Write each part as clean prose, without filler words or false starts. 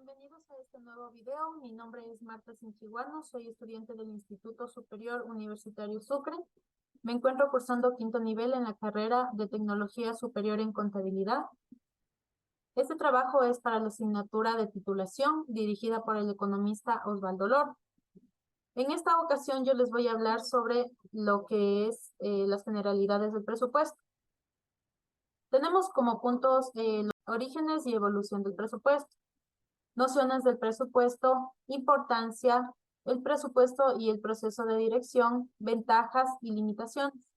Bienvenidos a este nuevo video. Mi nombre es Marta Sinchiguano, soy estudiante del Instituto Superior Universitario Sucre. Me encuentro cursando quinto nivel en la carrera de Tecnología Superior en Contabilidad. Este trabajo es para la asignatura de titulación dirigida por el economista Osvaldo Lor. En esta ocasión yo les voy a hablar sobre lo que es las generalidades del presupuesto. Tenemos como puntos los orígenes y evolución del presupuesto, nociones del presupuesto, importancia, el presupuesto y el proceso de dirección, ventajas y limitaciones,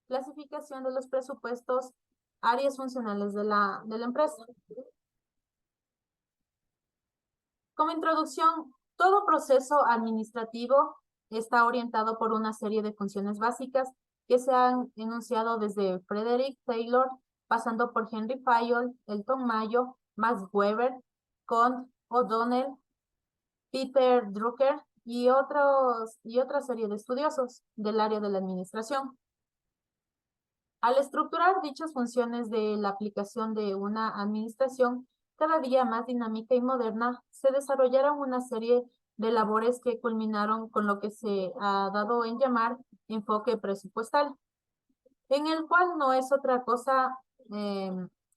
clasificación de los presupuestos, áreas funcionales de la empresa. Como introducción, todo proceso administrativo está orientado por una serie de funciones básicas que se han enunciado desde Frederick Taylor, pasando por Henry Fayol, Elton Mayo, Max Weber, Kohn, O'Donnell, Peter Drucker y otra serie de estudiosos del área de la administración. Al estructurar dichas funciones de la aplicación de una administración cada día más dinámica y moderna, se desarrollaron una serie de labores que culminaron con lo que se ha dado en llamar enfoque presupuestal, en el cual no es otra cosa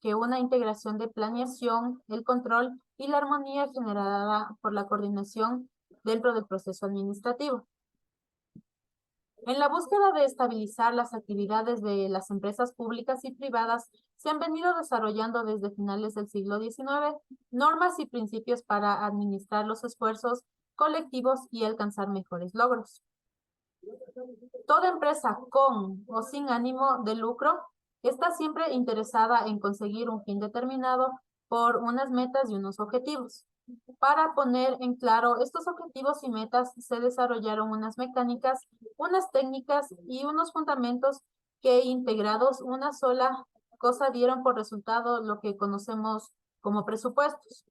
que una integración de planeación, el control y la armonía generada por la coordinación dentro del proceso administrativo. En la búsqueda de estabilizar las actividades de las empresas públicas y privadas, se han venido desarrollando desde finales del siglo XIX normas y principios para administrar los esfuerzos colectivos y alcanzar mejores logros. Toda empresa con o sin ánimo de lucro está siempre interesada en conseguir un fin determinado por unas metas y unos objetivos. Para poner en claro estos objetivos y metas, se desarrollaron unas mecánicas, unas técnicas y unos fundamentos que, integrados una sola cosa, dieron por resultado lo que conocemos como presupuestos.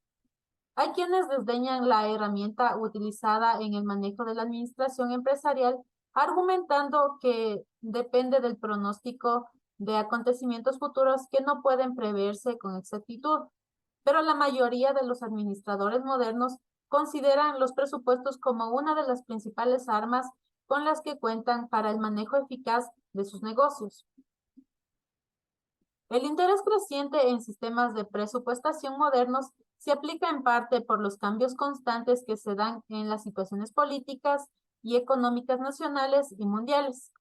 Hay quienes desdeñan la herramienta utilizada en el manejo de la administración empresarial, argumentando que depende del pronóstico de acontecimientos futuros que no pueden preverse con exactitud. Pero la mayoría de los administradores modernos consideran los presupuestos como una de las principales armas con las que cuentan para el manejo eficaz de sus negocios. El interés creciente en sistemas de presupuestación modernos se aplica en parte por los cambios constantes que se dan en las situaciones políticas y económicas nacionales y mundiales.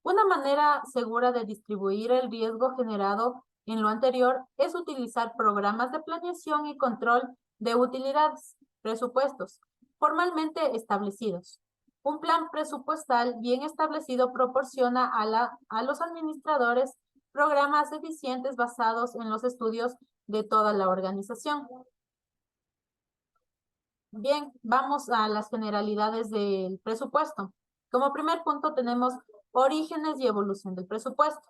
Una manera segura de distribuir el riesgo generado en lo anterior es utilizar programas de planeación y control de utilidades, presupuestos, formalmente establecidos. Un plan presupuestal bien establecido proporciona a los administradores programas eficientes basados en los estudios de toda la organización. Bien, vamos a las generalidades del presupuesto. Como primer punto tenemos orígenes y evolución del presupuesto.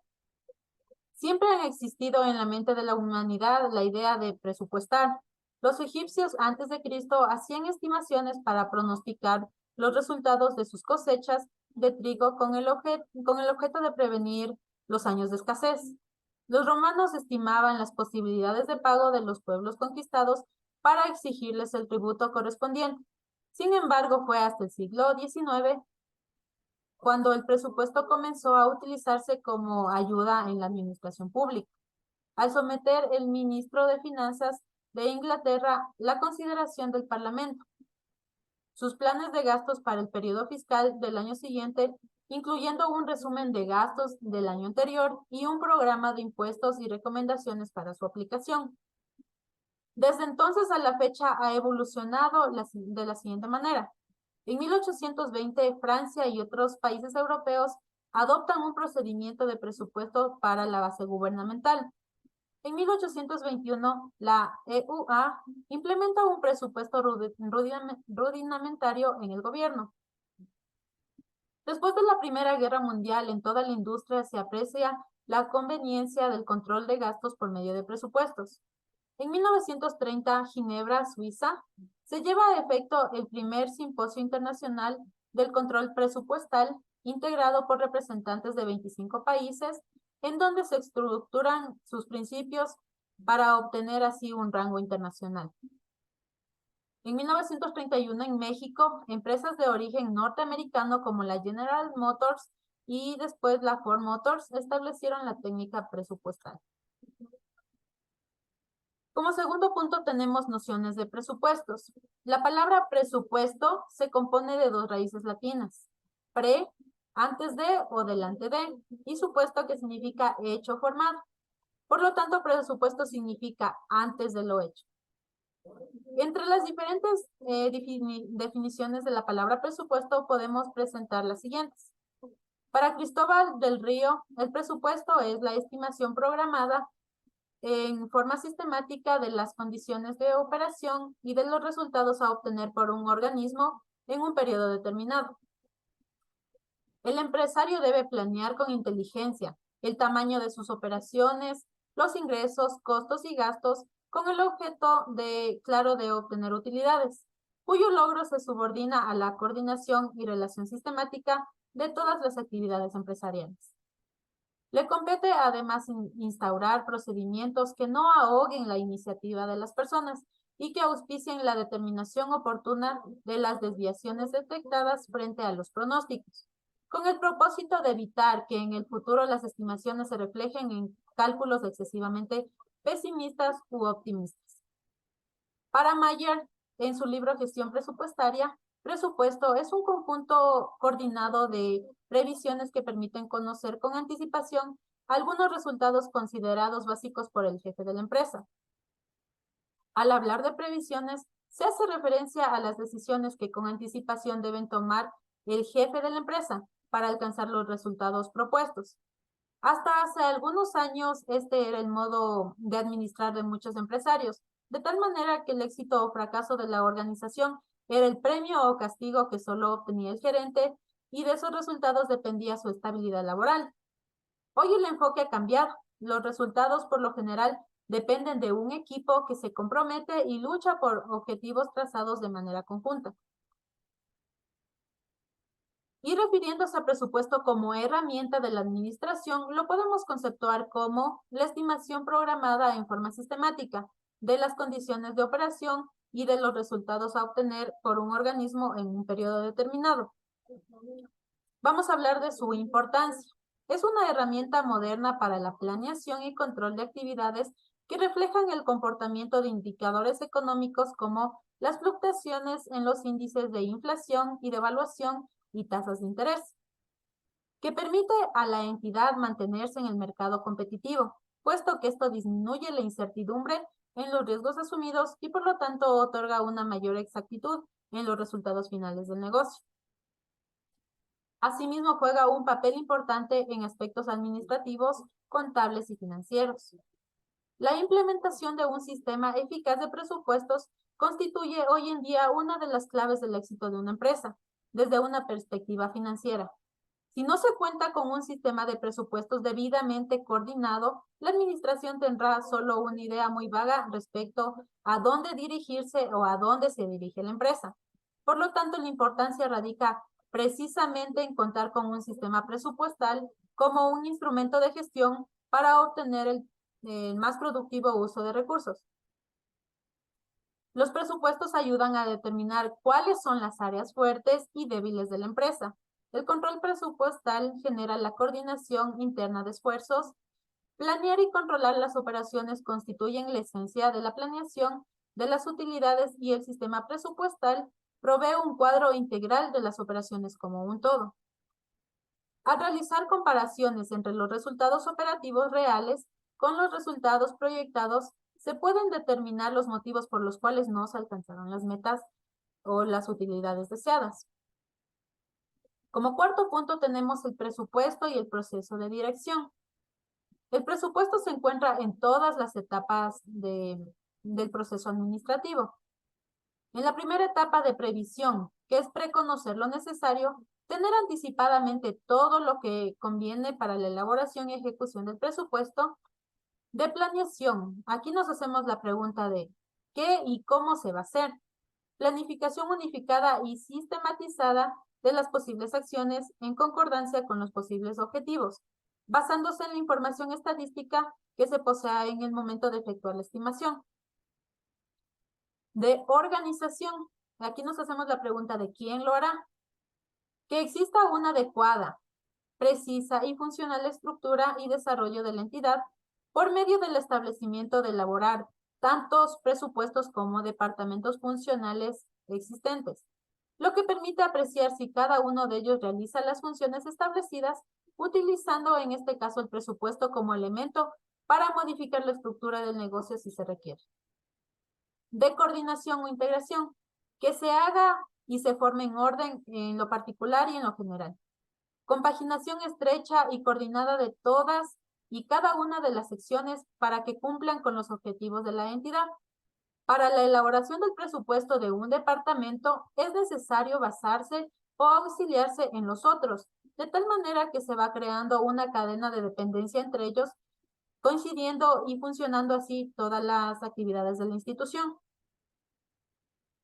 Siempre han existido en la mente de la humanidad la idea de presupuestar. Los egipcios antes de Cristo hacían estimaciones para pronosticar los resultados de sus cosechas de trigo con el objeto de prevenir los años de escasez. Los romanos estimaban las posibilidades de pago de los pueblos conquistados para exigirles el tributo correspondiente. Sin embargo, fue hasta el siglo XIX cuando el presupuesto comenzó a utilizarse como ayuda en la administración pública, al someter el ministro de Finanzas de Inglaterra la consideración del Parlamento. Sus planes de gastos para el periodo fiscal del año siguiente, incluyendo un resumen de gastos del año anterior y un programa de impuestos y recomendaciones para su aplicación. Desde entonces a la fecha ha evolucionado de la siguiente manera. En 1820, Francia y otros países europeos adoptan un procedimiento de presupuesto para la base gubernamental. En 1821, la EUA implementa un presupuesto rudimentario en el gobierno. Después de la Primera Guerra Mundial, en toda la industria se aprecia la conveniencia del control de gastos por medio de presupuestos. En 1930, Ginebra, Suiza, se lleva a efecto el primer simposio internacional del control presupuestal, integrado por representantes de 25 países, en donde se estructuran sus principios para obtener así un rango internacional. En 1931 en México, empresas de origen norteamericano como la General Motors y después la Ford Motors establecieron la técnica presupuestal. Como segundo punto tenemos nociones de presupuestos. La palabra presupuesto se compone de dos raíces latinas, pre, antes de o delante de, y supuesto que significa hecho formado. Por lo tanto, presupuesto significa antes de lo hecho. Entre las diferentes definiciones de la palabra presupuesto podemos presentar las siguientes. Para Cristóbal del Río, el presupuesto es la estimación programada en forma sistemática de las condiciones de operación y de los resultados a obtener por un organismo en un periodo determinado. El empresario debe planear con inteligencia el tamaño de sus operaciones, los ingresos, costos y gastos con el objeto claro de obtener utilidades, cuyo logro se subordina a la coordinación y relación sistemática de todas las actividades empresariales. Le compete además instaurar procedimientos que no ahoguen la iniciativa de las personas y que auspicien la determinación oportuna de las desviaciones detectadas frente a los pronósticos, con el propósito de evitar que en el futuro las estimaciones se reflejen en cálculos excesivamente pesimistas u optimistas. Para Mayer, en su libro Gestión Presupuestaria, presupuesto es un conjunto coordinado de previsiones que permiten conocer con anticipación algunos resultados considerados básicos por el jefe de la empresa. Al hablar de previsiones, se hace referencia a las decisiones que con anticipación deben tomar el jefe de la empresa para alcanzar los resultados propuestos. Hasta hace algunos años, este era el modo de administrar de muchos empresarios, de tal manera que el éxito o fracaso de la organización era el premio o castigo que solo obtenía el gerente y de esos resultados dependía su estabilidad laboral. Hoy el enfoque ha cambiado. Los resultados, por lo general, dependen de un equipo que se compromete y lucha por objetivos trazados de manera conjunta. Y refiriéndose a presupuesto como herramienta de la administración, lo podemos conceptuar como la estimación programada en forma sistemática de las condiciones de operación y de los resultados a obtener por un organismo en un periodo determinado. Vamos a hablar de su importancia. Es una herramienta moderna para la planeación y control de actividades que reflejan el comportamiento de indicadores económicos como las fluctuaciones en los índices de inflación y devaluación y tasas de interés, que permite a la entidad mantenerse en el mercado competitivo, puesto que esto disminuye la incertidumbre en los riesgos asumidos y por lo tanto otorga una mayor exactitud en los resultados finales del negocio. Asimismo, juega un papel importante en aspectos administrativos, contables y financieros. La implementación de un sistema eficaz de presupuestos constituye hoy en día una de las claves del éxito de una empresa, desde una perspectiva financiera. Si no se cuenta con un sistema de presupuestos debidamente coordinado, la administración tendrá solo una idea muy vaga respecto a dónde dirigirse o a dónde se dirige la empresa. Por lo tanto, la importancia radica precisamente en contar con un sistema presupuestal como un instrumento de gestión para obtener el más productivo uso de recursos. Los presupuestos ayudan a determinar cuáles son las áreas fuertes y débiles de la empresa. El control presupuestal genera la coordinación interna de esfuerzos. Planear y controlar las operaciones constituyen la esencia de la planeación de las utilidades y el sistema presupuestal provee un cuadro integral de las operaciones como un todo. Al realizar comparaciones entre los resultados operativos reales con los resultados proyectados, se pueden determinar los motivos por los cuales no se alcanzaron las metas o las utilidades deseadas. Como cuarto punto tenemos el presupuesto y el proceso de dirección. El presupuesto se encuentra en todas las etapas del proceso administrativo. En la primera etapa de previsión, que es preconocer lo necesario, tener anticipadamente todo lo que conviene para la elaboración y ejecución del presupuesto. De planeación, aquí nos hacemos la pregunta de ¿qué y cómo se va a hacer? Planificación unificada y sistematizada de las posibles acciones en concordancia con los posibles objetivos, basándose en la información estadística que se posea en el momento de efectuar la estimación. de organización. Aquí nos hacemos la pregunta de quién lo hará. Que exista una adecuada, precisa y funcional estructura y desarrollo de la entidad por medio del establecimiento de elaborar tantos presupuestos como departamentos funcionales existentes, lo que permite apreciar si cada uno de ellos realiza las funciones establecidas, utilizando en este caso el presupuesto como elemento para modificar la estructura del negocio si se requiere. De coordinación o integración, que se haga y se forme en orden en lo particular y en lo general. Compaginación estrecha y coordinada de todas y cada una de las secciones para que cumplan con los objetivos de la entidad. Para la elaboración del presupuesto de un departamento es necesario basarse o auxiliarse en los otros, de tal manera que se va creando una cadena de dependencia entre ellos, coincidiendo y funcionando así todas las actividades de la institución.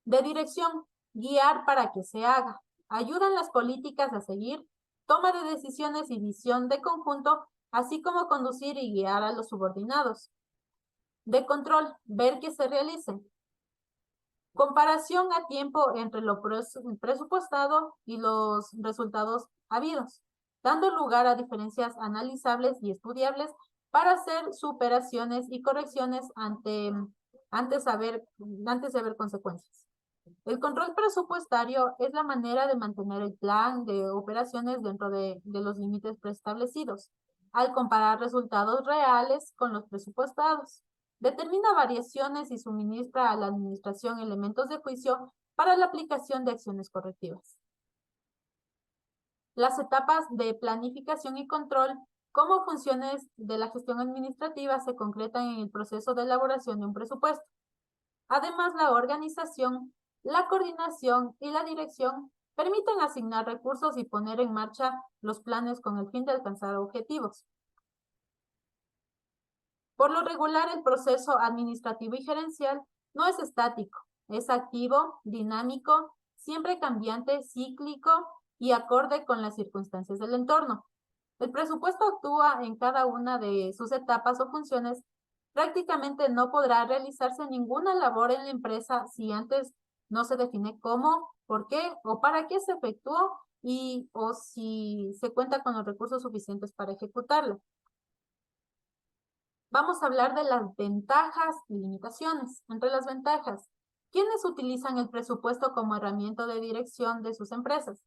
De dirección, guiar para que se haga. Ayudan las políticas a seguir, toma de decisiones y visión de conjunto, así como conducir y guiar a los subordinados. De control, ver que se realice. Comparación a tiempo entre lo presupuestado y los resultados habidos, dando lugar a diferencias analizables y estudiables para hacer superaciones y correcciones antes de haber consecuencias. El control presupuestario es la manera de mantener el plan de operaciones dentro de los límites preestablecidos, al comparar resultados reales con los presupuestados. Determina variaciones y suministra a la administración elementos de juicio para la aplicación de acciones correctivas. Las etapas de planificación y control como funciones de la gestión administrativa se concretan en el proceso de elaboración de un presupuesto. Además, la organización, la coordinación y la dirección permiten asignar recursos y poner en marcha los planes con el fin de alcanzar objetivos. Por lo regular, el proceso administrativo y gerencial no es estático, es activo, dinámico, siempre cambiante, cíclico y acorde con las circunstancias del entorno. El presupuesto actúa en cada una de sus etapas o funciones. Prácticamente no podrá realizarse ninguna labor en la empresa si antes no se define cómo, por qué o para qué se efectuó o si se cuenta con los recursos suficientes para ejecutarla. Vamos a hablar de las ventajas y limitaciones. Entre las ventajas, ¿quiénes utilizan el presupuesto como herramienta de dirección de sus empresas?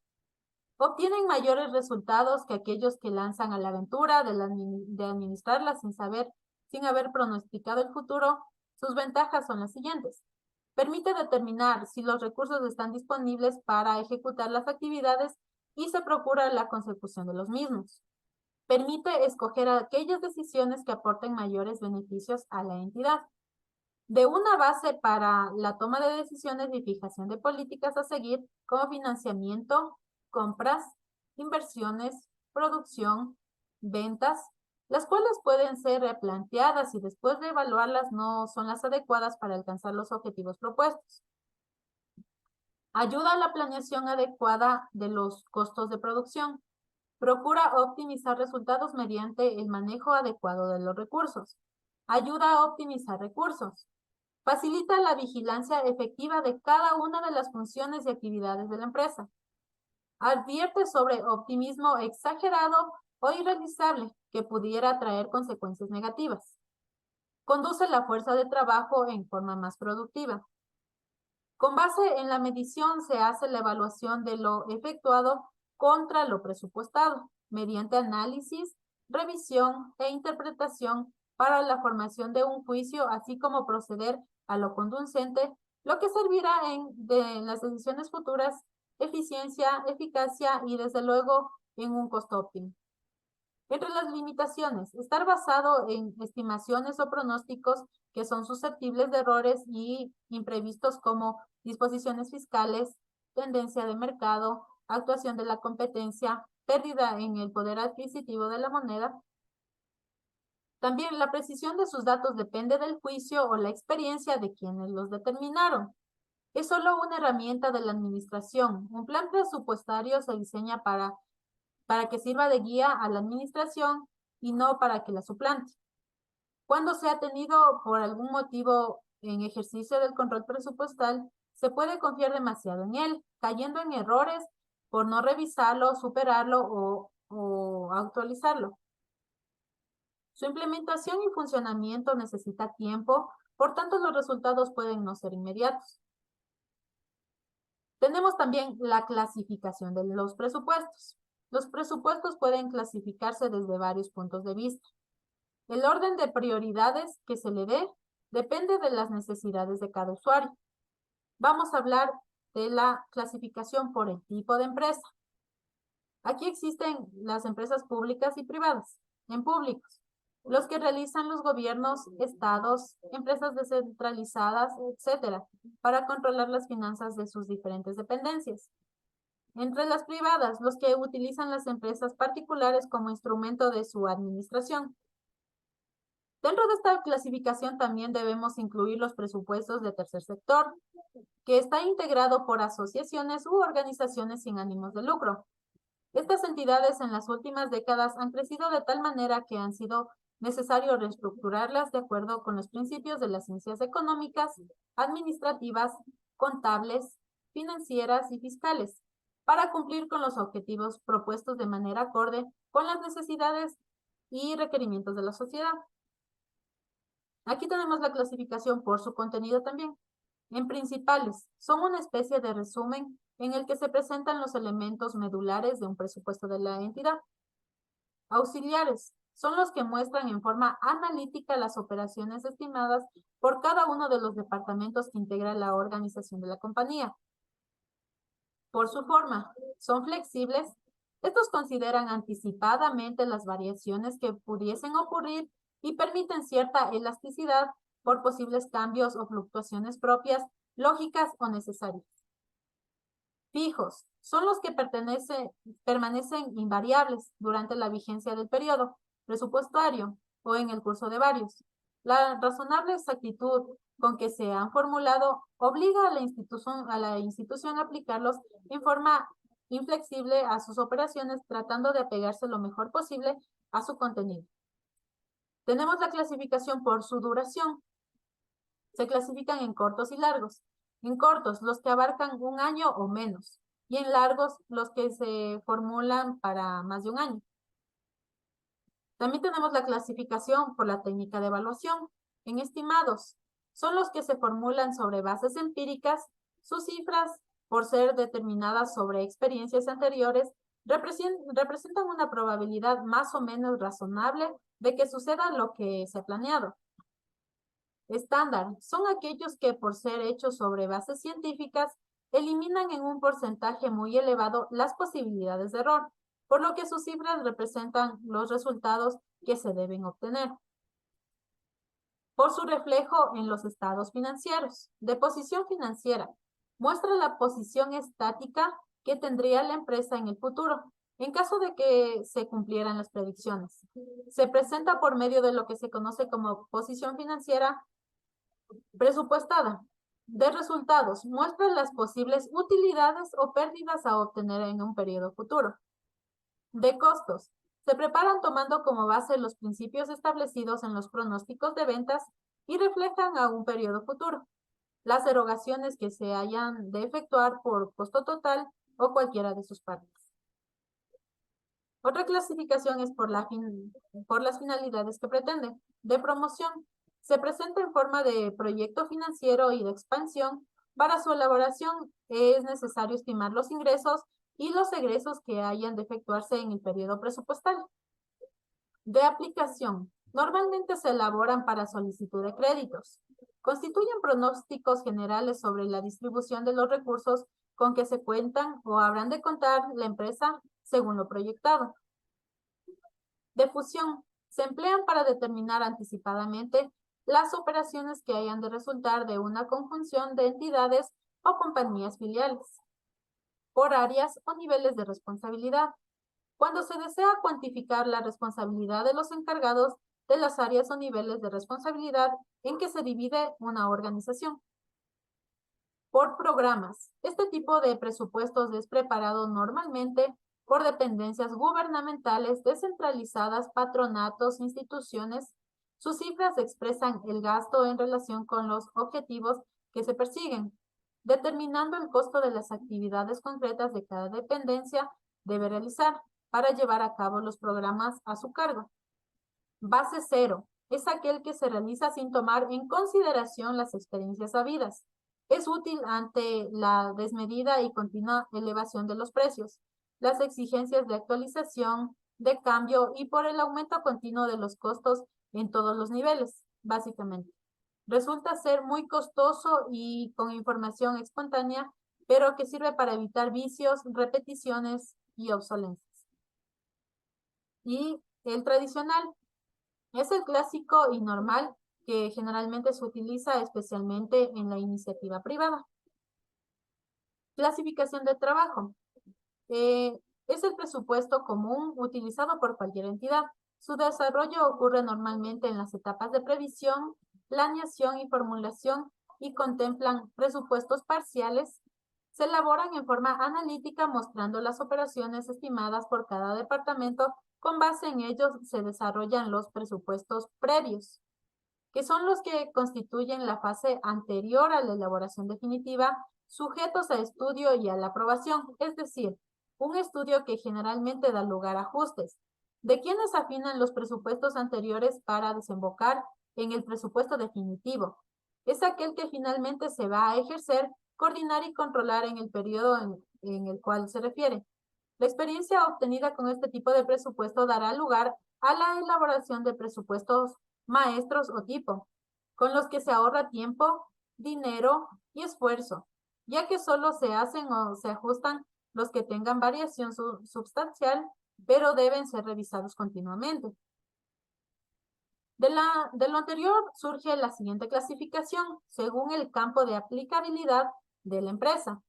Obtienen mayores resultados que aquellos que lanzan a la aventura de administrarla sin haber pronosticado el futuro. Sus ventajas son las siguientes. Permite determinar si los recursos están disponibles para ejecutar las actividades y se procura la consecución de los mismos. Permite escoger aquellas decisiones que aporten mayores beneficios a la entidad. De una base para la toma de decisiones y fijación de políticas a seguir como financiamiento, compras, inversiones, producción, ventas, las cuales pueden ser replanteadas y después de evaluarlas no son las adecuadas para alcanzar los objetivos propuestos. Ayuda a la planeación adecuada de los costos de producción. Procura optimizar resultados mediante el manejo adecuado de los recursos. Ayuda a optimizar recursos. Facilita la vigilancia efectiva de cada una de las funciones y actividades de la empresa. Advierte sobre optimismo exagerado o irrealizable que pudiera traer consecuencias negativas. Conduce la fuerza de trabajo en forma más productiva. Con base en la medición se hace la evaluación de lo efectuado contra lo presupuestado, mediante análisis, revisión e interpretación para la formación de un juicio, así como proceder a lo conducente, lo que servirá en las decisiones futuras, eficiencia, eficacia y desde luego en un costo óptimo. Entre las limitaciones, estar basado en estimaciones o pronósticos que son susceptibles de errores y imprevistos como disposiciones fiscales, tendencia de mercado, actuación de la competencia, pérdida en el poder adquisitivo de la moneda. También la precisión de sus datos depende del juicio o la experiencia de quienes los determinaron. Es solo una herramienta de la administración. Un plan presupuestario se diseña para que sirva de guía a la administración y no para que la suplante. Cuando se ha tenido por algún motivo en ejercicio del control presupuestal, se puede confiar demasiado en él, cayendo en errores por no revisarlo, superarlo o actualizarlo. Su implementación y funcionamiento necesita tiempo, por tanto los resultados pueden no ser inmediatos. Tenemos también la clasificación de los presupuestos. Los presupuestos pueden clasificarse desde varios puntos de vista. El orden de prioridades que se le dé depende de las necesidades de cada usuario. Vamos a hablar de la clasificación por el tipo de empresa. Aquí existen las empresas públicas y privadas. En públicos, los que realizan los gobiernos, estados, empresas descentralizadas, etcétera, para controlar las finanzas de sus diferentes dependencias. Entre las privadas, los que utilizan las empresas particulares como instrumento de su administración. Dentro de esta clasificación también debemos incluir los presupuestos de tercer sector, que está integrado por asociaciones u organizaciones sin ánimos de lucro. Estas entidades en las últimas décadas han crecido de tal manera que han sido necesario reestructurarlas de acuerdo con los principios de las ciencias económicas, administrativas, contables, financieras y fiscales, para cumplir con los objetivos propuestos de manera acorde con las necesidades y requerimientos de la sociedad. Aquí tenemos la clasificación por su contenido también. En principales, son una especie de resumen en el que se presentan los elementos medulares de un presupuesto de la entidad. Auxiliares, son los que muestran en forma analítica las operaciones estimadas por cada uno de los departamentos que integra la organización de la compañía. Por su forma, son flexibles. Estos consideran anticipadamente las variaciones que pudiesen ocurrir y permiten cierta elasticidad por posibles cambios o fluctuaciones propias, lógicas o necesarias. Fijos, son los que permanecen invariables durante la vigencia del periodo presupuestario o en el curso de varios. La razonable exactitud con que se han formulado obliga a la institución a aplicarlos en forma inflexible a sus operaciones, tratando de apegarse lo mejor posible a su contenido. Tenemos la clasificación por su duración. Se clasifican en cortos y largos. En cortos, los que abarcan un año o menos, y en largos, los que se formulan para más de un año. También tenemos la clasificación por la técnica de evaluación. En estimados, son los que se formulan sobre bases empíricas. Sus cifras, por ser determinadas sobre experiencias anteriores, representan una probabilidad más o menos razonable de que suceda lo que se ha planeado. Estándar, son aquellos que por ser hechos sobre bases científicas, eliminan en un porcentaje muy elevado las posibilidades de error, por lo que sus cifras representan los resultados que se deben obtener. Por su reflejo en los estados financieros, de posición financiera, muestra la posición estática que tendría la empresa en el futuro, en caso de que se cumplieran las predicciones. Se presenta por medio de lo que se conoce como posición financiera presupuestada. De resultados, muestra las posibles utilidades o pérdidas a obtener en un periodo futuro. De costos, se preparan tomando como base los principios establecidos en los pronósticos de ventas y reflejan a un periodo futuro las erogaciones que se hayan de efectuar por costo total o cualquiera de sus partes. Otra clasificación es por las finalidades que pretende. De promoción, se presenta en forma de proyecto financiero y de expansión. Para su elaboración es necesario estimar los ingresos y los egresos que hayan de efectuarse en el periodo presupuestal. De aplicación, normalmente se elaboran para solicitud de créditos. Constituyen pronósticos generales sobre la distribución de los recursos con que se cuentan o habrán de contar la empresa según lo proyectado. De fusión, se emplean para determinar anticipadamente las operaciones que hayan de resultar de una conjunción de entidades o compañías filiales, por áreas o niveles de responsabilidad, cuando se desea cuantificar la responsabilidad de los encargados de las áreas o niveles de responsabilidad en que se divide una organización. Por programas, este tipo de presupuestos es preparado normalmente por dependencias gubernamentales descentralizadas, patronatos, instituciones. Sus cifras expresan el gasto en relación con los objetivos que se persiguen, determinando el costo de las actividades concretas de cada dependencia debe realizar para llevar a cabo los programas a su cargo. Base cero es aquel que se realiza sin tomar en consideración las experiencias habidas. Es útil ante la desmedida y continua elevación de los precios, las exigencias de actualización, de cambio y por el aumento continuo de los costos en todos los niveles, básicamente. Resulta ser muy costoso y con información espontánea, pero que sirve para evitar vicios, repeticiones y obsolencias. Y el tradicional es el clásico y normal que generalmente se utiliza especialmente en la iniciativa privada. Clasificación de trabajo. Es el presupuesto común utilizado por cualquier entidad. Su desarrollo ocurre normalmente en las etapas de previsión, planeación y formulación y contemplan presupuestos parciales. Se elaboran en forma analítica mostrando las operaciones estimadas por cada departamento. Con base en ellos se desarrollan los presupuestos previos, que son los que constituyen la fase anterior a la elaboración definitiva, sujetos a estudio y a la aprobación, es decir, un estudio que generalmente da lugar a ajustes, de quienes afinan los presupuestos anteriores para desembocar en el presupuesto definitivo. Es aquel que finalmente se va a ejercer, coordinar y controlar en el periodo en el cual se refiere. La experiencia obtenida con este tipo de presupuesto dará lugar a la elaboración de presupuestos maestros o tipo, con los que se ahorra tiempo, dinero y esfuerzo, ya que solo se hacen o se ajustan los que tengan variación sustancial, pero deben ser revisados continuamente. De lo anterior surge la siguiente clasificación, según el campo de aplicabilidad de la empresa.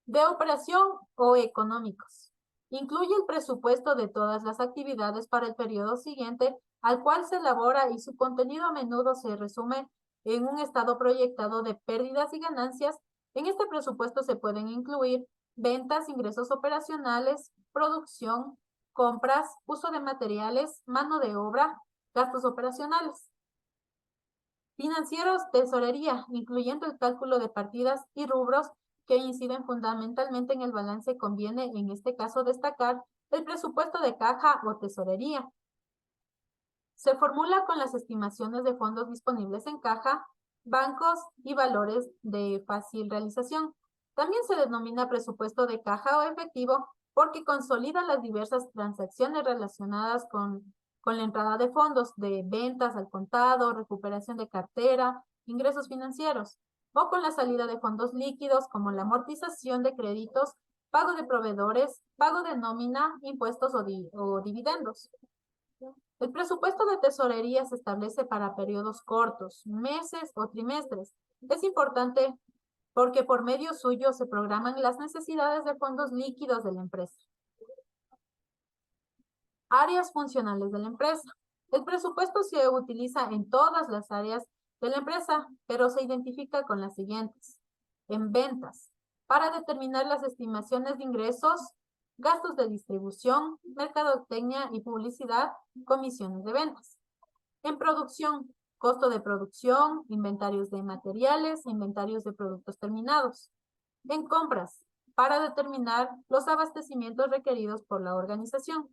De operación o económicos. Incluye el presupuesto de todas las actividades para el periodo siguiente al cual se elabora y su contenido a menudo se resume en un estado proyectado de pérdidas y ganancias. En este presupuesto se pueden incluir ventas, ingresos operacionales, producción, compras, uso de materiales, mano de obra, gastos operacionales. Financieros, tesorería, incluyendo el cálculo de partidas y rubros que inciden fundamentalmente en el balance. Conviene en este caso destacar el presupuesto de caja o tesorería. Se formula con las estimaciones de fondos disponibles en caja, bancos y valores de fácil realización. También se denomina presupuesto de caja o efectivo porque consolida las diversas transacciones relacionadas con la entrada de fondos de ventas al contado, recuperación de cartera, ingresos financieros, o con la salida de fondos líquidos como la amortización de créditos, pago de proveedores, pago de nómina, impuestos o dividendos. El presupuesto de tesorería se establece para periodos cortos, meses o trimestres. Es importante porque por medio suyo se programan las necesidades de fondos líquidos de la empresa. Áreas funcionales de la empresa. El presupuesto se utiliza en todas las áreas de la empresa, pero se identifica con las siguientes. En ventas, para determinar las estimaciones de ingresos, gastos de distribución, mercadotecnia y publicidad, comisiones de ventas. En producción, costo de producción, inventarios de materiales, inventarios de productos terminados. En compras, para determinar los abastecimientos requeridos por la organización.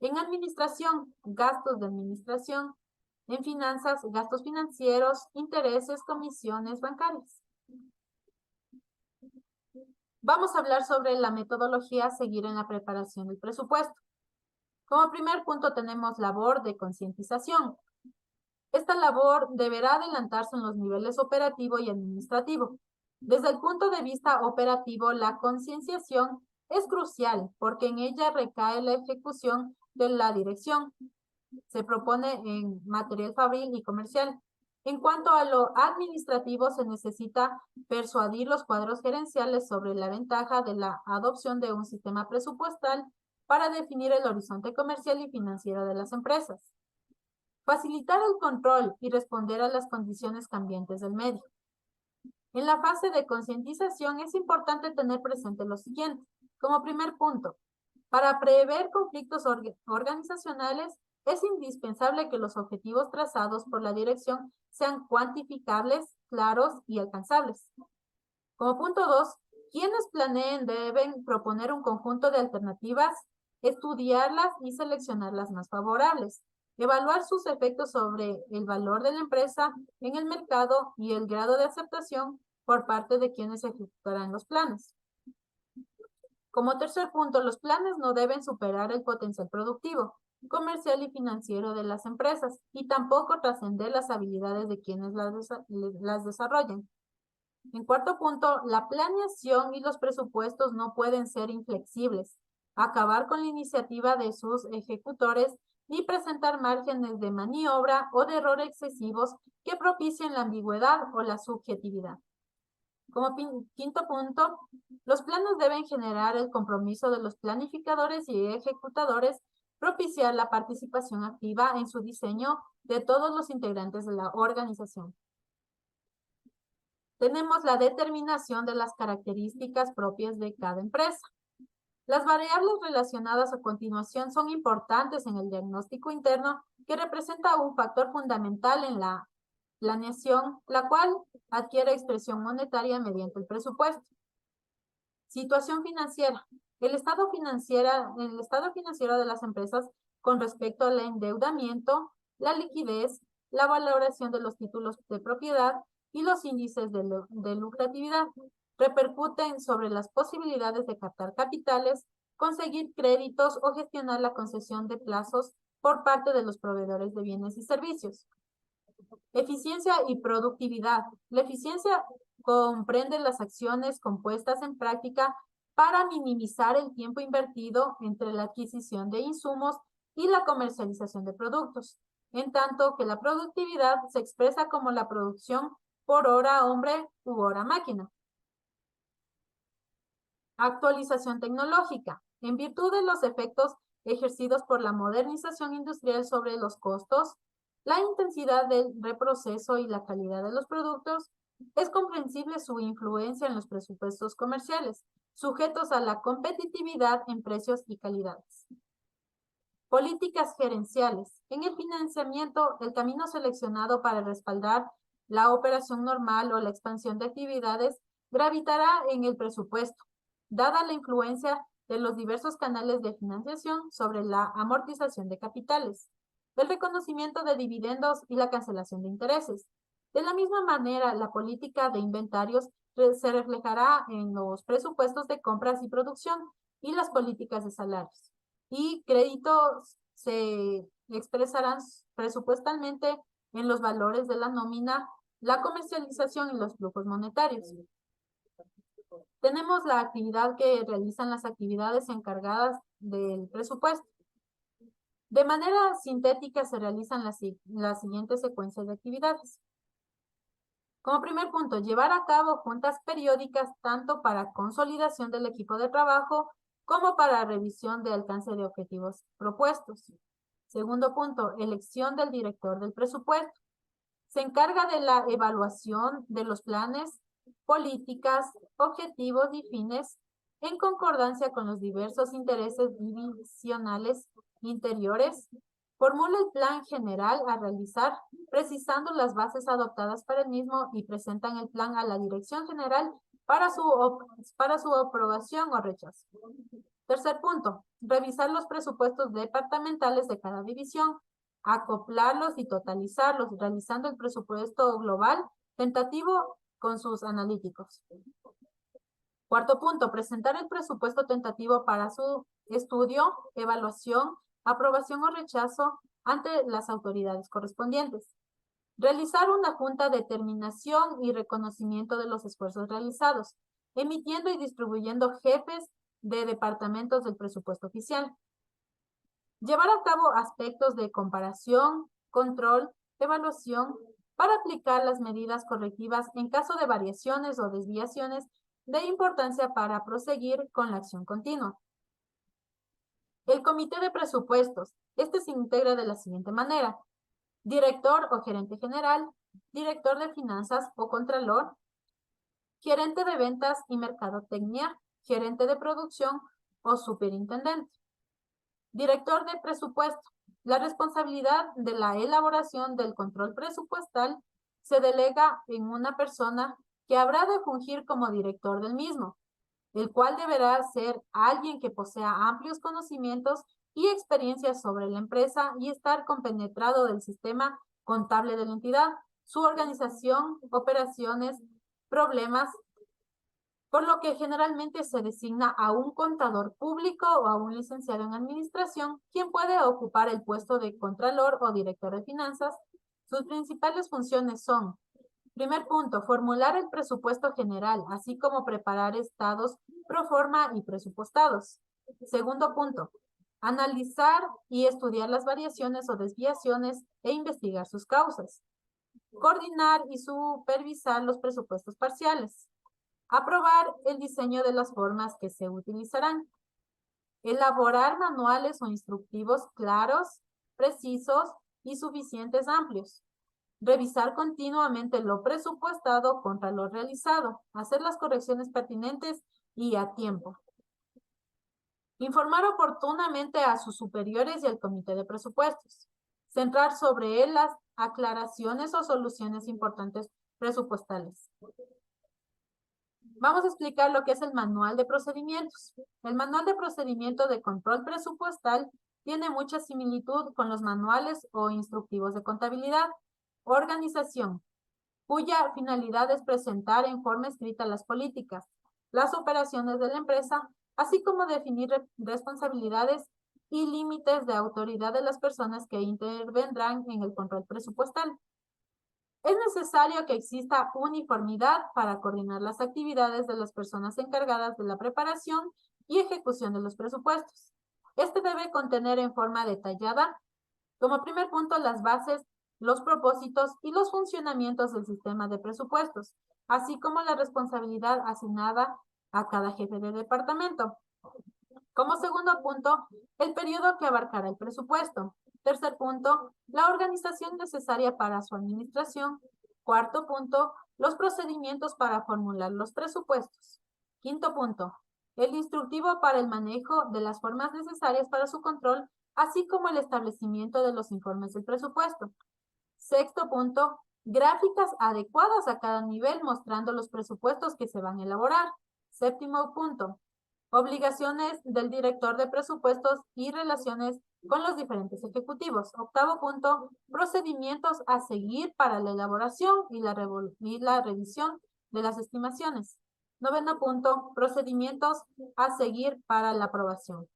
En administración, gastos de administración. En finanzas, gastos financieros, intereses, comisiones bancarias. Vamos a hablar sobre la metodología a seguir en la preparación del presupuesto. Como primer punto tenemos labor de concientización. Esta labor deberá adelantarse en los niveles operativo y administrativo. Desde el punto de vista operativo, la concienciación es crucial porque en ella recae la ejecución de la dirección. Se propone en material fabril y comercial. En cuanto a lo administrativo, se necesita persuadir los cuadros gerenciales sobre la ventaja de la adopción de un sistema presupuestal para definir el horizonte comercial y financiero de las empresas. Facilitar el control y responder a las condiciones cambiantes del medio. En la fase de concientización es importante tener presente lo siguiente. Como primer punto, para prever conflictos organizacionales es indispensable que los objetivos trazados por la dirección sean cuantificables, claros y alcanzables. Como punto 2, quienes planeen deben proponer un conjunto de alternativas, estudiarlas y seleccionar las más favorables, evaluar sus efectos sobre el valor de la empresa en el mercado y el grado de aceptación por parte de quienes ejecutarán los planes. Como tercer punto, los planes no deben superar el potencial productivo, comercial y financiero de las empresas y tampoco trascender las habilidades de quienes las desarrollen. En cuarto punto, la planeación y los presupuestos no pueden ser inflexibles, acabar con la iniciativa de sus ejecutores ni presentar márgenes de maniobra o de error excesivos que propicien la ambigüedad o la subjetividad. Como quinto punto, los planes deben generar el compromiso de los planificadores y ejecutadores, propiciar la participación activa en su diseño de todos los integrantes de la organización. Tenemos la determinación de las características propias de cada empresa. Las variables relacionadas a continuación son importantes en el diagnóstico interno que representa un factor fundamental en la planeación, la cual adquiere expresión monetaria mediante el presupuesto. Situación financiera. El estado financiero de las empresas con respecto al endeudamiento, la liquidez, la valoración de los títulos de propiedad y los índices de lucratividad repercuten sobre las posibilidades de captar capitales, conseguir créditos o gestionar la concesión de plazos por parte de los proveedores de bienes y servicios. Eficiencia y productividad. La eficiencia comprende las acciones compuestas en práctica para minimizar el tiempo invertido entre la adquisición de insumos y la comercialización de productos, en tanto que la productividad se expresa como la producción por hora hombre u hora máquina. Actualización tecnológica. En virtud de los efectos ejercidos por la modernización industrial sobre los costos, la intensidad del reproceso y la calidad de los productos, es comprensible su influencia en los presupuestos comerciales, sujetos a la competitividad en precios y calidades. Políticas gerenciales. En el financiamiento, el camino seleccionado para respaldar la operación normal o la expansión de actividades gravitará en el presupuesto, dada la influencia de los diversos canales de financiación sobre la amortización de capitales, el reconocimiento de dividendos y la cancelación de intereses. De la misma manera, la política de inventarios se reflejará en los presupuestos de compras y producción y las políticas de salarios. Y créditos se expresarán presupuestalmente en los valores de la nómina, la comercialización y los flujos monetarios. Tenemos la actividad que realizan las actividades encargadas del presupuesto. De manera sintética se realizan las siguientes secuencias de actividades. Como primer punto, llevar a cabo juntas periódicas tanto para consolidación del equipo de trabajo como para revisión de alcance de objetivos propuestos. Segundo punto, elección del director del presupuesto. Se encarga de la evaluación de los planes, políticas, objetivos y fines en concordancia con los diversos intereses divisionales interiores. Formula el plan general a realizar, precisando las bases adoptadas para el mismo y presentan el plan a la dirección general para su aprobación o rechazo. Tercer punto, revisar los presupuestos departamentales de cada división, acoplarlos y totalizarlos, realizando el presupuesto global tentativo con sus analíticos. Cuarto punto, presentar el presupuesto tentativo para su estudio, evaluación, aprobación o rechazo ante las autoridades correspondientes. Realizar una junta de determinación y reconocimiento de los esfuerzos realizados, emitiendo y distribuyendo jefes de departamentos del presupuesto oficial. Llevar a cabo aspectos de comparación, control, evaluación, para aplicar las medidas correctivas en caso de variaciones o desviaciones de importancia para proseguir con la acción continua. El comité de presupuestos. Este se integra de la siguiente manera: director o gerente general, director de finanzas o contralor, gerente de ventas y mercadotecnia, gerente de producción o superintendente. Director de presupuesto. La responsabilidad de la elaboración del control presupuestal se delega en una persona que habrá de fungir como director del mismo, el cual deberá ser alguien que posea amplios conocimientos y experiencia sobre la empresa y estar compenetrado del sistema contable de la entidad, su organización, operaciones, problemas, por lo que generalmente se designa a un contador público o a un licenciado en administración, quien puede ocupar el puesto de contralor o director de finanzas. Sus principales funciones son: primer punto, formular el presupuesto general, así como preparar estados pro forma y presupuestados. Segundo punto, analizar y estudiar las variaciones o desviaciones e investigar sus causas. Coordinar y supervisar los presupuestos parciales. Aprobar el diseño de las formas que se utilizarán. Elaborar manuales o instructivos claros, precisos y suficientes amplios. Revisar continuamente lo presupuestado contra lo realizado, hacer las correcciones pertinentes y a tiempo. Informar oportunamente a sus superiores y al comité de presupuestos. Centrar sobre él las aclaraciones o soluciones importantes presupuestales. Vamos a explicar lo que es el manual de procedimientos. El manual de procedimiento de control presupuestal tiene mucha similitud con los manuales o instructivos de contabilidad. Organización, cuya finalidad es presentar en forma escrita las políticas, las operaciones de la empresa, así como definir responsabilidades y límites de autoridad de las personas que intervendrán en el control presupuestal. Es necesario que exista uniformidad para coordinar las actividades de las personas encargadas de la preparación y ejecución de los presupuestos. Este debe contener en forma detallada, como primer punto, las bases, los propósitos y los funcionamientos del sistema de presupuestos, así como la responsabilidad asignada a cada jefe de departamento. Como segundo punto, el periodo que abarcará el presupuesto. Tercer punto, la organización necesaria para su administración. Cuarto punto, los procedimientos para formular los presupuestos. Quinto punto, el instructivo para el manejo de las formas necesarias para su control, así como el establecimiento de los informes del presupuesto. Sexto punto, gráficas adecuadas a cada nivel mostrando los presupuestos que se van a elaborar. Séptimo punto, obligaciones del director de presupuestos y relaciones con los diferentes ejecutivos. Octavo punto, procedimientos a seguir para la elaboración y la revisión de las estimaciones. Noveno punto, procedimientos a seguir para la aprobación.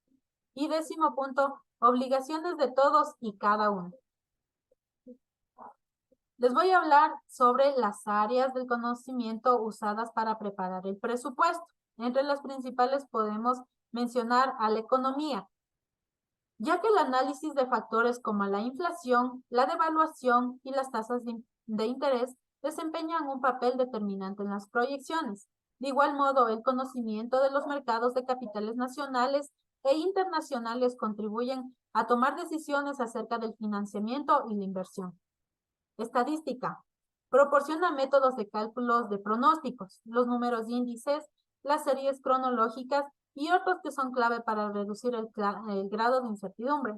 Y décimo punto, obligaciones de todos y cada uno. Les voy a hablar sobre las áreas del conocimiento usadas para preparar el presupuesto. Entre las principales podemos mencionar a la economía, ya que el análisis de factores como la inflación, la devaluación y las tasas de interés desempeñan un papel determinante en las proyecciones. De igual modo, el conocimiento de los mercados de capitales nacionales e internacionales contribuyen a tomar decisiones acerca del financiamiento y la inversión. Estadística. Proporciona métodos de cálculos de pronósticos, los números índices, las series cronológicas y otros que son clave para reducir el grado de incertidumbre.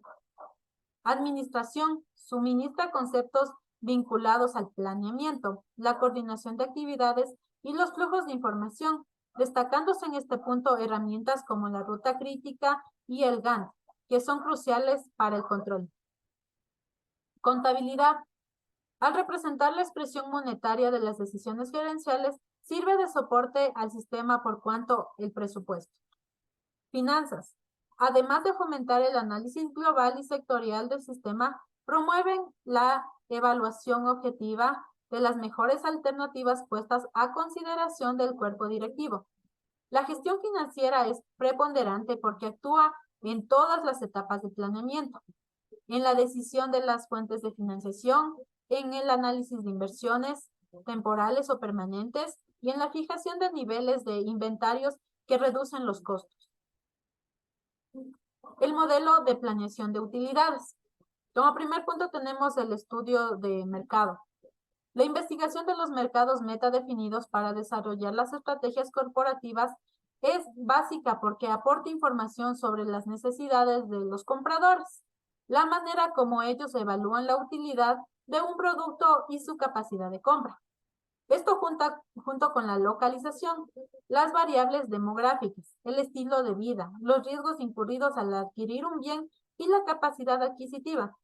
Administración. Suministra conceptos vinculados al planeamiento, la coordinación de actividades y los flujos de información, destacándose en este punto herramientas como la ruta crítica y el Gantt, que son cruciales para el control. Contabilidad. Al representar la expresión monetaria de las decisiones gerenciales, sirve de soporte al sistema por cuanto el presupuesto. Finanzas. Además de fomentar el análisis global y sectorial del sistema, promueven la evaluación objetiva de las mejores alternativas puestas a consideración del cuerpo directivo. La gestión financiera es preponderante porque actúa en todas las etapas de planeamiento, en la decisión de las fuentes de financiación, en el análisis de inversiones temporales o permanentes y en la fijación de niveles de inventarios que reducen los costos. El modelo de planeación de utilidades. Como primer punto tenemos el estudio de mercado. La investigación de los mercados meta definidos para desarrollar las estrategias corporativas es básica porque aporta información sobre las necesidades de los compradores. la manera como ellos evalúan la utilidad de un producto y su capacidad de compra. Esto junto con la localización, las variables demográficas, el estilo de vida, los riesgos incurridos al adquirir un bien y la capacidad adquisitiva,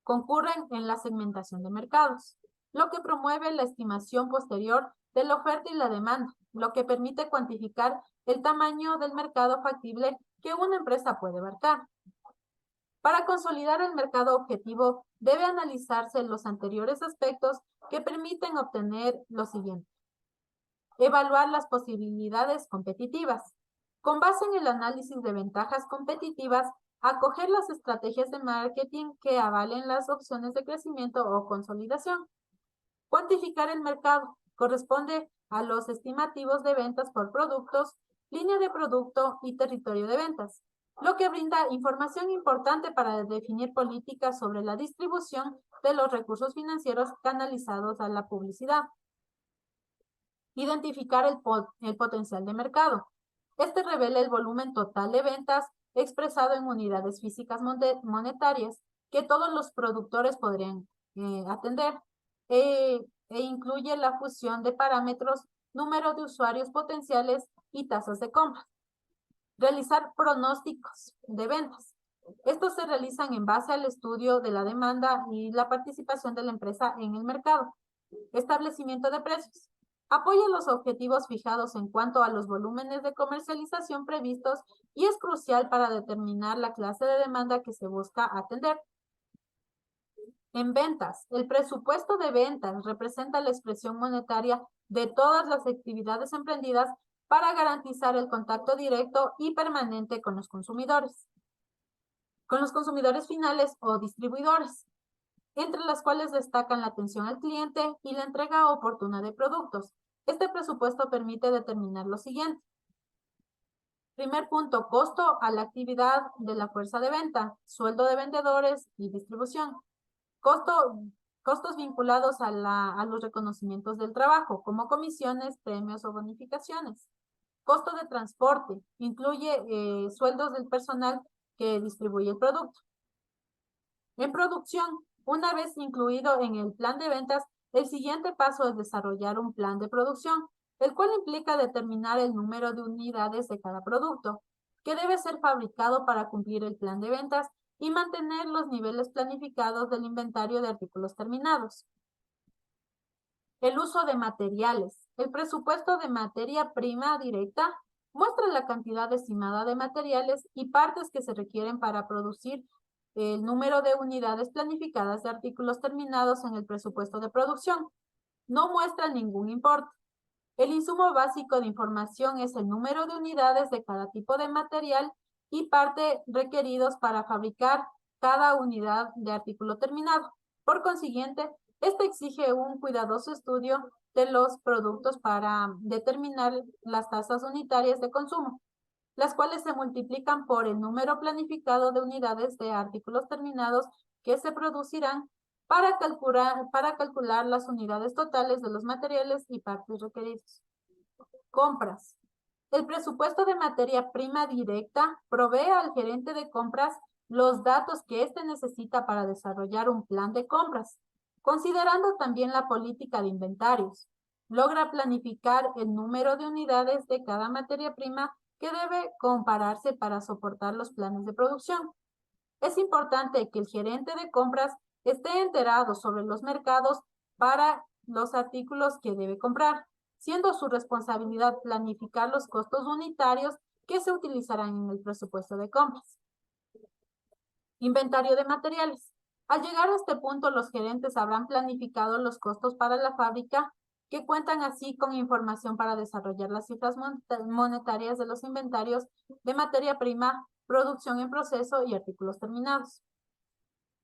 concurren en la segmentación de mercados, lo que promueve la estimación posterior de la oferta y la demanda, lo que permite cuantificar el tamaño del mercado factible que una empresa puede abarcar. Para consolidar el mercado objetivo, debe analizarse los anteriores aspectos que permiten obtener lo siguiente. Evaluar las posibilidades competitivas. Con base en el análisis de ventajas competitivas, acoger las estrategias de marketing que avalen las opciones de crecimiento o consolidación. Cuantificar el mercado. Corresponde a los estimativos de ventas por productos, línea de producto y territorio de ventas, lo que brinda información importante para definir políticas sobre la distribución de los recursos financieros canalizados a la publicidad. Identificar el potencial de mercado. Este revela el volumen total de ventas expresado en unidades físicas monetarias que todos los productores podrían atender e incluye la fusión de parámetros, número de usuarios potenciales y tasas de compra. Realizar pronósticos de ventas. Estos se realizan en base al estudio de la demanda y la participación de la empresa en el mercado. Establecimiento de precios. Apoya los objetivos fijados en cuanto a los volúmenes de comercialización previstos y es crucial para determinar la clase de demanda que se busca atender. En ventas, el presupuesto de ventas representa la expresión monetaria de todas las actividades emprendidas para garantizar el contacto directo y permanente con los consumidores finales o distribuidores, entre las cuales destacan la atención al cliente y la entrega oportuna de productos. Este presupuesto permite determinar lo siguiente. Primer punto, costo a la actividad de la fuerza de venta, sueldo de vendedores y distribución. Costos vinculados a los reconocimientos del trabajo, como comisiones, premios o bonificaciones. Costo de transporte, incluye sueldos del personal que distribuye el producto. En producción, una vez incluido en el plan de ventas, el siguiente paso es desarrollar un plan de producción, el cual implica determinar el número de unidades de cada producto, que debe ser fabricado para cumplir el plan de ventas y mantener los niveles planificados del inventario de artículos terminados. El uso de materiales. El presupuesto de materia prima directa muestra la cantidad estimada de materiales y partes que se requieren para producir el número de unidades planificadas de artículos terminados en el presupuesto de producción. No muestra ningún importe. El insumo básico de información es el número de unidades de cada tipo de material y parte requeridos para fabricar cada unidad de artículo terminado. Por consiguiente, este exige un cuidadoso estudio de los productos para determinar las tasas unitarias de consumo, las cuales se multiplican por el número planificado de unidades de artículos terminados que se producirán para calcular las unidades totales de los materiales y partes requeridos. Compras. El presupuesto de materia prima directa provee al gerente de compras los datos que éste necesita para desarrollar un plan de compras, considerando también la política de inventarios. Logra planificar el número de unidades de cada materia prima que debe compararse para soportar los planes de producción. Es importante que el gerente de compras esté enterado sobre los mercados para los artículos que debe comprar, siendo su responsabilidad planificar los costos unitarios que se utilizarán en el presupuesto de compras. Inventario de materiales. Al llegar a este punto, los gerentes habrán planificado los costos para la fábrica, que cuentan así con información para desarrollar las cifras monetarias de los inventarios de materia prima, producción en proceso y artículos terminados.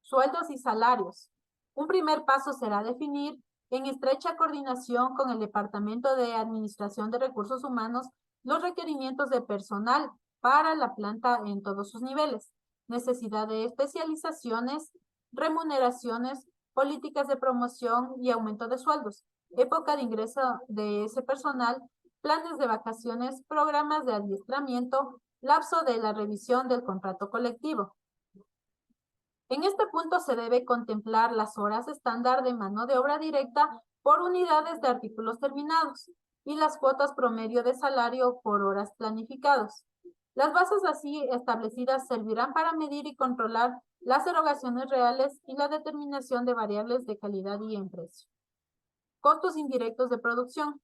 Sueldos y salarios. Un primer paso será definir, en estrecha coordinación con el Departamento de Administración de Recursos Humanos, los requerimientos de personal para la planta en todos sus niveles, necesidad de especializaciones, remuneraciones, políticas de promoción y aumento de sueldos, época de ingreso de ese personal, planes de vacaciones, programas de adiestramiento, lapso de la revisión del contrato colectivo. En este punto se debe contemplar las horas estándar de mano de obra directa por unidades de artículos terminados y las cuotas promedio de salario por horas planificados. Las bases así establecidas servirán para medir y controlar las erogaciones reales y la determinación de variables de calidad y en precio. Costos indirectos de producción.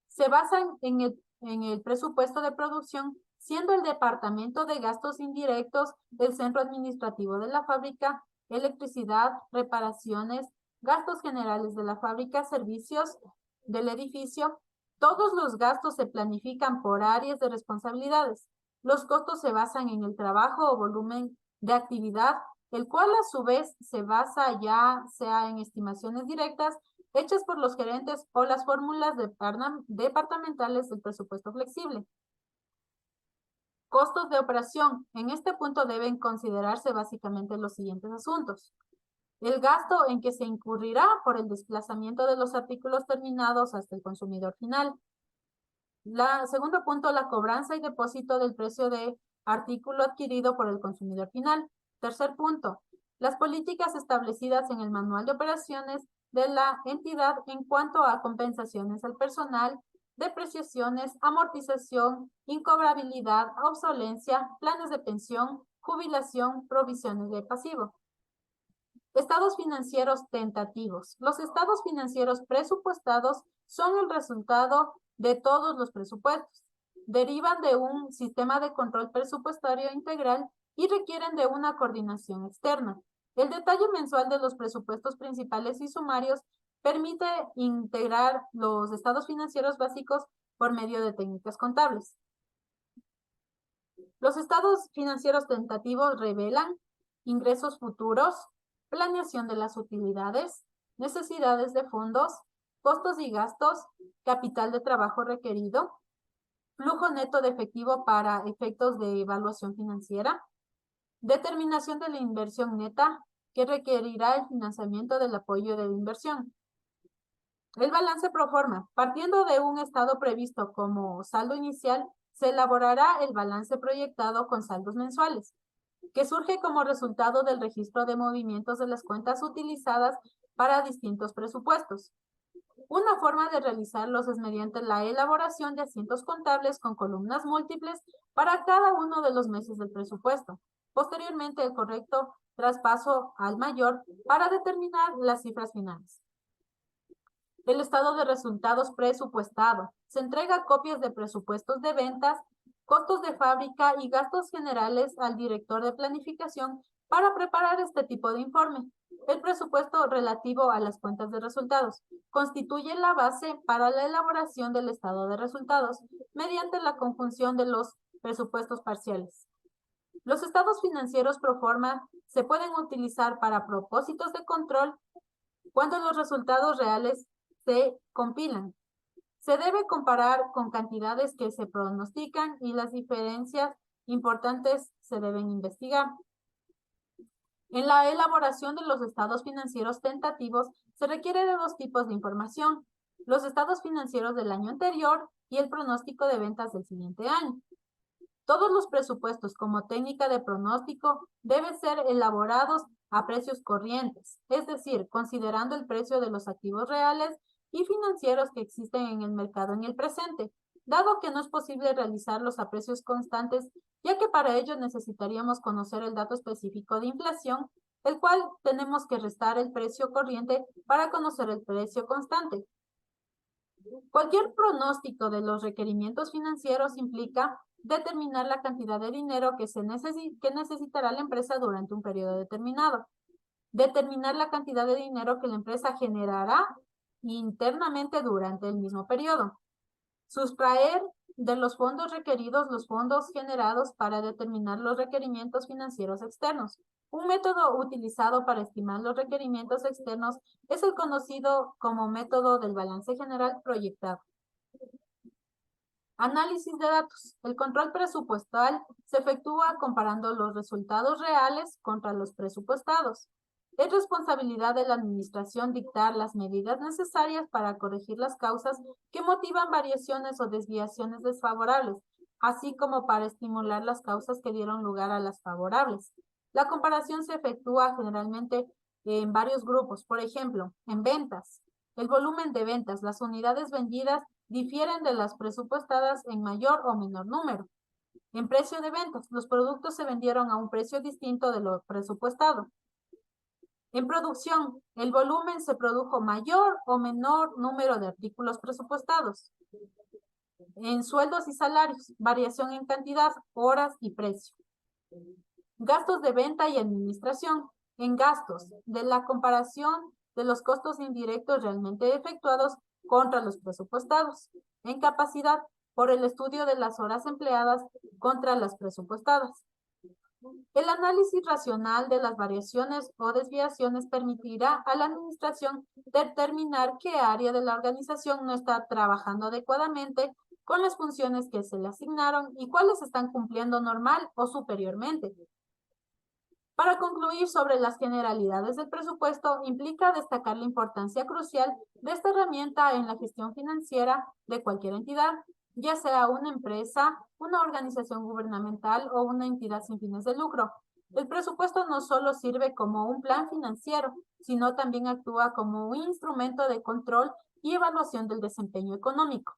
Se basan en el presupuesto de producción, siendo el departamento de gastos indirectos el centro administrativo de la fábrica, electricidad, reparaciones, gastos generales de la fábrica, servicios del edificio. Todos los gastos se planifican por áreas de responsabilidades. Los costos se basan en el trabajo o volumen de actividad, el cual a su vez se basa ya sea en estimaciones directas hechas por los gerentes o las fórmulas departamentales del presupuesto flexible. Costos de operación. En este punto deben considerarse básicamente los siguientes asuntos. El gasto en que se incurrirá por el desplazamiento de los artículos terminados hasta el consumidor final. Segundo punto, la cobranza y depósito del precio de artículo adquirido por el consumidor final. Tercer punto, las políticas establecidas en el manual de operaciones de la entidad en cuanto a compensaciones al personal, depreciaciones, amortización, incobrabilidad, obsolencia, planes de pensión, jubilación, provisiones de pasivo. Estados financieros tentativos. Los estados financieros presupuestados son el resultado de todos los presupuestos. Derivan de un sistema de control presupuestario integral y requieren de una coordinación externa. El detalle mensual de los presupuestos principales y sumarios permite integrar los estados financieros básicos por medio de técnicas contables. Los estados financieros tentativos revelan ingresos futuros, planeación de las utilidades, necesidades de fondos, costos y gastos, capital de trabajo requerido, flujo neto de efectivo para efectos de evaluación financiera, determinación de la inversión neta que requerirá el financiamiento del apoyo de la inversión. El balance pro forma. Partiendo de un estado previsto como saldo inicial, se elaborará el balance proyectado con saldos mensuales, que surge como resultado del registro de movimientos de las cuentas utilizadas para distintos presupuestos. Una forma de realizarlos es mediante la elaboración de asientos contables con columnas múltiples para cada uno de los meses del presupuesto. Posteriormente, el correcto traspaso al mayor para determinar las cifras finales. El estado de resultados presupuestado. Se entrega copias de presupuestos de ventas, costos de fábrica y gastos generales al director de planificación para preparar este tipo de informe. El presupuesto relativo a las cuentas de resultados constituye la base para la elaboración del estado de resultados mediante la conjunción de los presupuestos parciales. Los estados financieros pro forma se pueden utilizar para propósitos de control cuando los resultados reales se compilan. Se debe comparar con cantidades que se pronostican y las diferencias importantes se deben investigar. En la elaboración de los estados financieros tentativos se requiere de dos tipos de información: los estados financieros del año anterior y el pronóstico de ventas del siguiente año. Todos los presupuestos como técnica de pronóstico deben ser elaborados a precios corrientes, es decir, considerando el precio de los activos reales y financieros que existen en el mercado en el presente, dado que no es posible realizarlos a precios constantes, ya que para ello necesitaríamos conocer el dato específico de inflación, el cual tenemos que restar el precio corriente para conocer el precio constante. Cualquier pronóstico de los requerimientos financieros implica determinar la cantidad de dinero que necesitará la empresa durante un periodo determinado, determinar la cantidad de dinero que la empresa generará internamente durante el mismo periodo, sustraer de los fondos requeridos los fondos generados para determinar los requerimientos financieros externos. Un método utilizado para estimar los requerimientos externos es el conocido como método del balance general proyectado. Análisis de datos. El control presupuestal se efectúa comparando los resultados reales contra los presupuestados. Es responsabilidad de la administración dictar las medidas necesarias para corregir las causas que motivan variaciones o desviaciones desfavorables, así como para estimular las causas que dieron lugar a las favorables. La comparación se efectúa generalmente en varios grupos. Por ejemplo, en ventas. El volumen de ventas, las unidades vendidas difieren de las presupuestadas en mayor o menor número. En precio de ventas, los productos se vendieron a un precio distinto de lo presupuestado. En producción, el volumen se produjo mayor o menor número de artículos presupuestados. En sueldos y salarios, variación en cantidad, horas y precio. Gastos de venta y administración. En gastos, de la comparación de los costos indirectos realmente efectuados contra los presupuestados. En capacidad, por el estudio de las horas empleadas contra las presupuestadas. El análisis racional de las variaciones o desviaciones permitirá a la administración determinar qué área de la organización no está trabajando adecuadamente con las funciones que se le asignaron y cuáles están cumpliendo normal o superiormente. Para concluir sobre las generalidades del presupuesto, implica destacar la importancia crucial de esta herramienta en la gestión financiera de cualquier entidad, ya sea una empresa, una organización gubernamental o una entidad sin fines de lucro. El presupuesto no solo sirve como un plan financiero, sino también actúa como un instrumento de control y evaluación del desempeño económico.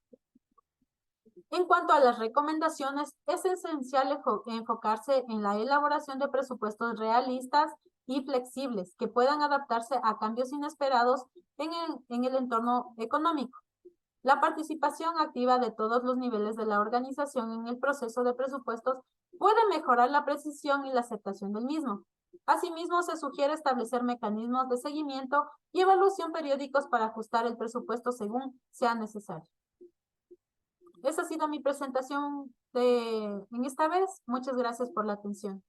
En cuanto a las recomendaciones, es esencial enfocarse en la elaboración de presupuestos realistas y flexibles que puedan adaptarse a cambios inesperados en el entorno económico. La participación activa de todos los niveles de la organización en el proceso de presupuestos puede mejorar la precisión y la aceptación del mismo. Asimismo, se sugiere establecer mecanismos de seguimiento y evaluación periódicos para ajustar el presupuesto según sea necesario. Esa ha sido mi presentación en esta vez. Muchas gracias por la atención.